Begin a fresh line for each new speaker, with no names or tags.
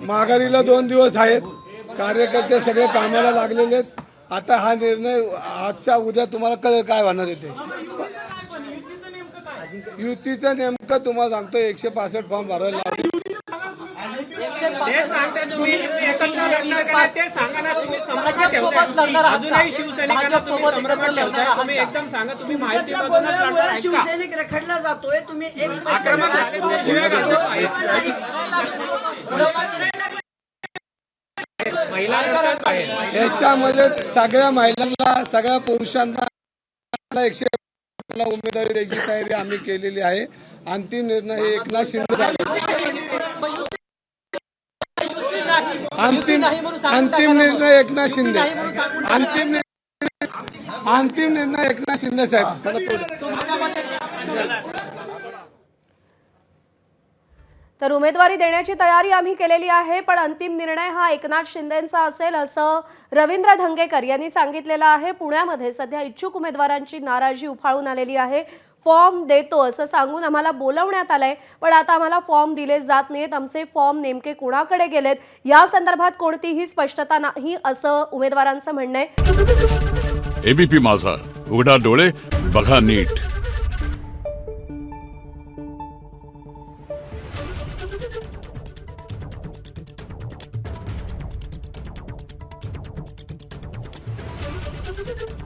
माघारीला 2 दिवस आहेत. कार्यकर्ते सगळे कामाला लागलेले आहेत. आता हा निर्णय आजच्या उद्या तुम्हाला कळेल काय होणार आहे ते. युतीचं नेमकं तुम्हाला सांगतो 165 फॉर्म भरायला लागले.
शिवसैनिक रखडला जातोय. तुम्ही
याच्यामध्ये सगळ्या महिलांना सगळ्या पुरुषांना 100 उमेदवारी द्यायची तयारी आम्ही केलेली आहे. अंतिम निर्णय हे एकनाथ शिंदे झाले. अंतिम निर्णय एकनाथ शिंदे. अंतिम निर्णय एकनाथ शिंदे साहेब.
तर उमेदवारी देण्याची तयारी आम्ही केलेली आहे, पण अंतिम निर्णय हा एकनाथ शिंदेंचा असेल असं रवींद्र धंगेकर यांनी सांगितलेलं आहे. पुण्यामध्ये सध्या इच्छुक उमेदवारांची नाराजी उफाळून आलेली आहे. फॉर्म देतो असं सांगून आम्हाला बोलवण्यात आलंय, पण आता आम्हाला फॉर्म दिले जात नाहीत. आमचे फॉर्म नेमके कोणाकडे गेलेत या संदर्भात कोणतीही स्पष्टता नाही असं उमेदवारांचं म्हणणं आहे.
एबीपी माझा, उघडा डोळे बघा नीट.
Thank you.